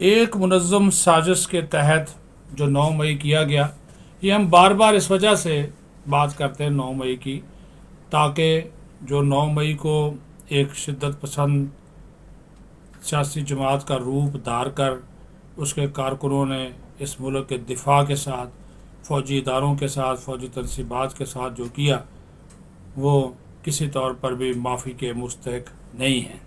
ایک منظم سازش کے تحت جو 9 مئی کیا گیا، یہ ہم بار بار اس وجہ سے بات کرتے ہیں 9 مئی کی، تاکہ جو 9 مئی کو ایک شدت پسند سیاسی جماعت کا روپ دھار کر اس کے کارکنوں نے اس ملک کے دفاع کے ساتھ، فوجی اداروں کے ساتھ، فوجی تنصیبات کے ساتھ جو کیا، وہ کسی طور پر بھی معافی کے مستحق نہیں ہیں۔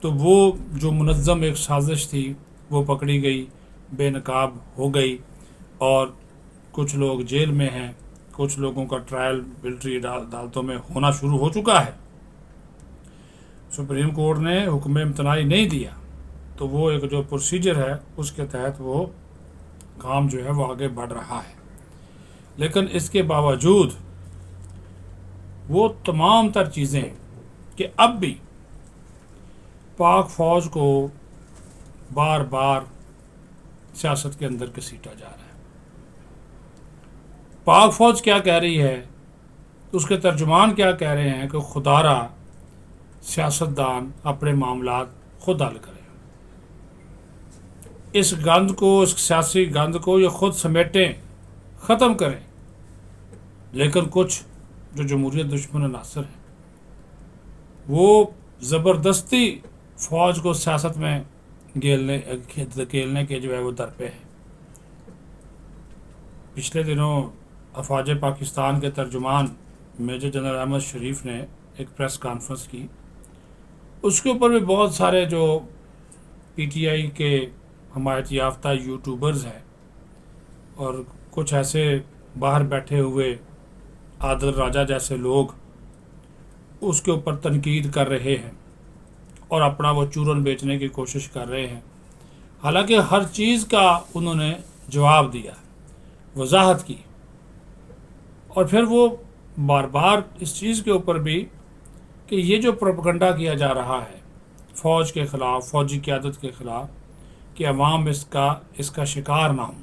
تو وہ جو منظم ایک سازش تھی وہ پکڑی گئی، بے نقاب ہو گئی، اور کچھ لوگ جیل میں ہیں، کچھ لوگوں کا ٹرائل ملٹری عدالتوں میں ہونا شروع ہو چکا ہے۔ سپریم کورٹ نے حکم امتناعی نہیں دیا، تو وہ ایک جو پروسیجر ہے اس کے تحت وہ کام جو ہے وہ آگے بڑھ رہا ہے۔ لیکن اس کے باوجود وہ تمام تر چیزیں کہ اب بھی پاک فوج کو بار بار سیاست کے اندر گھسیٹا جا رہا ہے۔ پاک فوج کیا کہہ رہی ہے، اس کے ترجمان کیا کہہ رہے ہیں کہ خدا را سیاستدان اپنے معاملات خود حل کریں، اس گند کو، اس سیاسی گند کو یہ خود سمیٹیں، ختم کریں۔ لیکن کچھ جو جمہوریت دشمن عناصر ہیں وہ زبردستی فوج کو سیاست میں دھکیلنے کے جو ہے وہ در پہ ہے۔ پچھلے دنوں افواج پاکستان کے ترجمان میجر جنرل احمد شریف نے ایک پریس کانفرنس کی، اس کے اوپر بھی بہت سارے جو پی ٹی آئی کے حمایت یافتہ یوٹیوبرز ہیں اور کچھ ایسے باہر بیٹھے ہوئے عادل راجہ جیسے لوگ اس کے اوپر تنقید کر رہے ہیں اور اپنا وہ چورن بیچنے کی کوشش کر رہے ہیں۔ حالانکہ ہر چیز کا انہوں نے جواب دیا، وضاحت کی، اور پھر وہ بار بار اس چیز کے اوپر بھی کہ یہ جو پروپیگنڈا کیا جا رہا ہے فوج کے خلاف، فوجی قیادت کے خلاف، کہ عوام اس کا شکار نہ ہوں،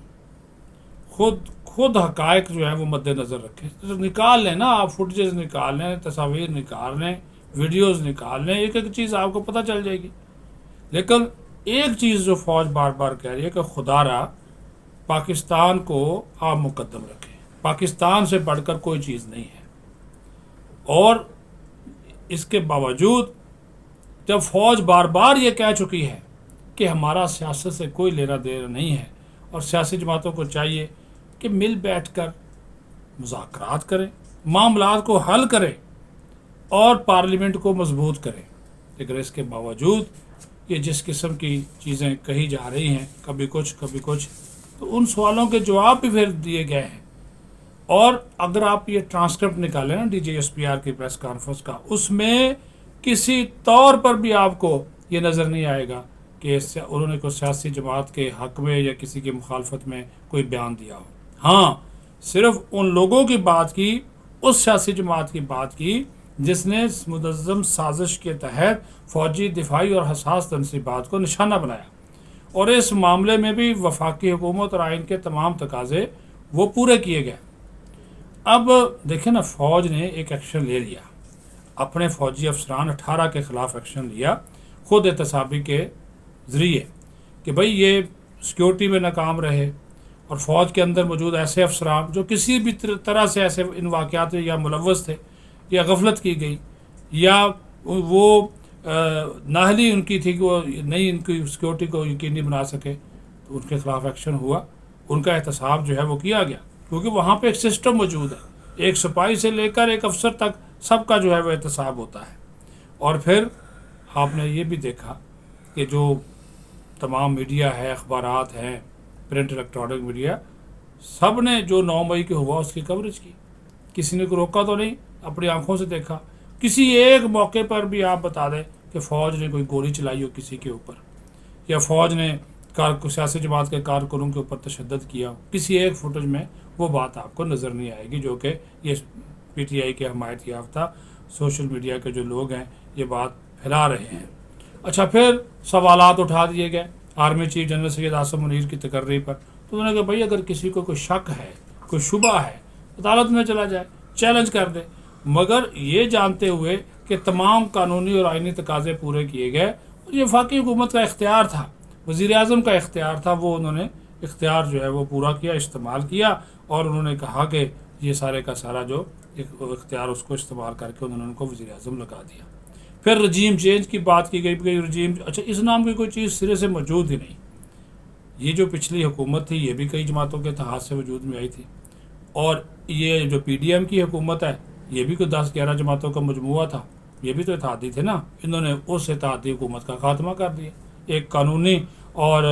خود حقائق جو ہیں وہ مد نظر رکھیں، نکال لیں نا، آپ فوٹیجز نکال لیں، تصاویر نکال لیں، ویڈیوز نکال لیں، ایک ایک چیز آپ کو پتہ چل جائے گی۔ لیکن ایک چیز جو فوج بار بار کہہ رہی ہے کہ خدا را پاکستان کو آپ مقدم رکھیں، پاکستان سے بڑھ کر کوئی چیز نہیں ہے۔ اور اس کے باوجود جب فوج بار بار یہ کہہ چکی ہے کہ ہمارا سیاست سے کوئی لینا دینا نہیں ہے اور سیاسی جماعتوں کو چاہیے کہ مل بیٹھ کر مذاکرات کریں، معاملات کو حل کریں اور پارلیمنٹ کو مضبوط کریں، لیکن اس کے باوجود یہ جس قسم کی چیزیں کہی جا رہی ہیں، کبھی کچھ کبھی کچھ، تو ان سوالوں کے جواب بھی پھر دیے گئے ہیں۔ اور اگر آپ یہ ٹرانسکرپٹ نکالیں نا D G S P R کی پریس کانفرنس کا، اس میں کسی طور پر بھی آپ کو یہ نظر نہیں آئے گا کہ انہوں نے کوئی سیاسی جماعت کے حق میں یا کسی کی مخالفت میں کوئی بیان دیا ہو۔ ہاں، صرف ان لوگوں کی بات کی، اس سیاسی جماعت کی بات کی جس نے منظم سازش کے تحت فوجی، دفاعی اور حساس تنصیبات کو نشانہ بنایا، اور اس معاملے میں بھی وفاقی حکومت اور آئین کے تمام تقاضے وہ پورے کیے گئے۔ اب دیکھیں نا، فوج نے ایک ایکشن لے لیا، اپنے فوجی افسران 18 کے خلاف ایکشن لیا خود احتسابی کے ذریعے کہ بھئی یہ سیکیورٹی میں ناکام رہے، اور فوج کے اندر موجود ایسے افسران جو کسی بھی طرح سے ایسے ان واقعات یا ملوث تھے، یا غفلت کی گئی، یا وہ نااہلی ان کی تھی کہ وہ نہیں ان کی سیکیورٹی کو یقینی بنا سکے، تو ان کے خلاف ایکشن ہوا، ان کا احتساب جو ہے وہ کیا گیا، کیونکہ وہاں پہ ایک سسٹم موجود ہے، ایک سپاہی سے لے کر ایک افسر تک سب کا جو ہے وہ احتساب ہوتا ہے۔ اور پھر آپ نے یہ بھی دیکھا کہ جو تمام میڈیا ہے، اخبارات ہیں، پرنٹ الیکٹرانک میڈیا، سب نے جو 9 مئی کے ہوا اس کی کوریج کی، کسی نے کو روکا تو نہیں، اپنی آنکھوں سے دیکھا۔ کسی ایک موقع پر بھی آپ بتا دیں کہ فوج نے کوئی گولی چلائی ہو کسی کے اوپر، یا فوج نے سیاسی جماعت کے کارکنوں کے اوپر تشدد کیا ہو، کسی ایک فوٹیج میں وہ بات آپ کو نظر نہیں آئے گی، جو کہ یہ پی ٹی آئی کے حمایت یافتہ سوشل میڈیا کے جو لوگ ہیں یہ بات پھیلا رہے ہیں۔ اچھا، پھر سوالات اٹھا دیے گئے army chief general Syed Asim Munir کی تقرری پر، تو انہوں نے کہا بھائی اگر کسی کو کوئی شک ہے، کوئی شبہ ہے، عدالت میں چلا جائے، چیلنج کر دے، مگر یہ جانتے ہوئے کہ تمام قانونی اور آئینی تقاضے پورے کیے گئے، اور یہ وفاقی حکومت کا اختیار تھا، وزیر اعظم کا اختیار تھا، وہ انہوں نے اختیار جو ہے وہ پورا کیا، استعمال کیا، اور انہوں نے کہا کہ یہ سارے کا سارا جو اختیار اس کو استعمال کر کے انہوں نے ان کو وزیر اعظم لگا دیا۔ پھر رجیم چینج کی بات کی گئی کہ رجیم، اچھا اس نام کی کوئی چیز سرے سے موجود ہی نہیں۔ یہ جو پچھلی حکومت تھی یہ بھی کئی جماعتوں کے اتحاد سے وجود میں آئی تھی، اور یہ جو پی ڈی ایم کی حکومت ہے یہ بھی کوئی 10-11 جماعتوں کا مجموعہ تھا، یہ بھی تو اتحادی تھے نا۔ انہوں نے اس اتحادی حکومت کا خاتمہ کر دیا، ایک قانونی اور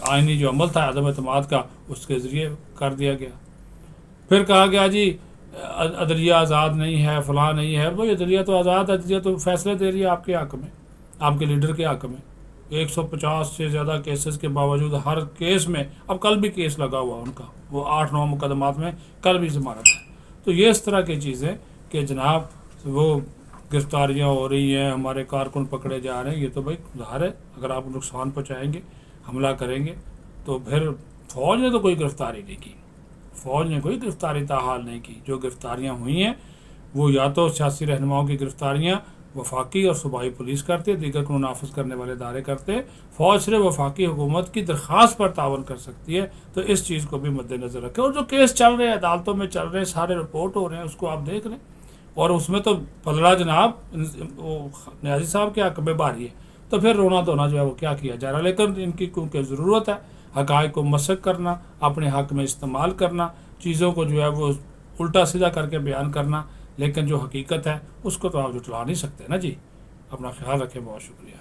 آئینی جو عمل تھا عدم اعتماد کا اس کے ذریعے کر دیا گیا۔ پھر کہا گیا جی عدلیہ آزاد نہیں ہے، فلاں نہیں ہے۔ بھائی عدلیہ تو آزاد ہے، عدلیہ تو فیصلے دے رہی ہے آپ کے حق میں، آپ کے لیڈر کے حق میں۔ 150 سے زیادہ کیسز کے باوجود ہر کیس میں، اب کل بھی کیس لگا ہوا ان کا، وہ 8-9 مقدمات میں کل بھی ضمانت ہے۔ تو یہ اس طرح کی چیزیں کہ جناب وہ گرفتاریاں ہو رہی ہیں، ہمارے کارکن پکڑے جا رہے ہیں، یہ تو بھائی ظاہر ہے اگر آپ نقصان پہنچائیں گے، حملہ کریں گے تو پھر فوج نے تو کوئی گرفتاری نہیں کی، فوج نے کوئی گرفتاری تاحال نہیں کی۔ جو گرفتاریاں ہوئی ہیں وہ یا تو سیاسی رہنماؤں کی گرفتاریاں وفاقی اور صوبائی پولیس کرتے، دیگر قانون نافذ کرنے والے ادارے کرتے، فوج صرف وفاقی حکومت کی درخواست پر تعاون کر سکتی ہے۔ تو اس چیز کو بھی مد نظر رکھیں، اور جو کیس چل رہے ہیں عدالتوں میں چل رہے ہیں، سارے رپورٹ ہو رہے ہیں، اس کو آپ دیکھ لیں، اور اس میں تو پلڑا جناب نیازی صاحب کے حق میں بھاری ہے، تو پھر رونا دھونا جو ہے وہ کیا جا رہا ہے۔ لیکن ان کی کیونکہ ضرورت ہے حقائق کو مسک کرنا، اپنے حق میں استعمال کرنا، چیزوں کو جو ہے وہ الٹا سیدھا کر کے بیان کرنا، لیکن جو حقیقت ہے اس کو تو آپ جھٹلا نہیں سکتے نا جی۔ اپنا خیال رکھیں، بہت شکریہ۔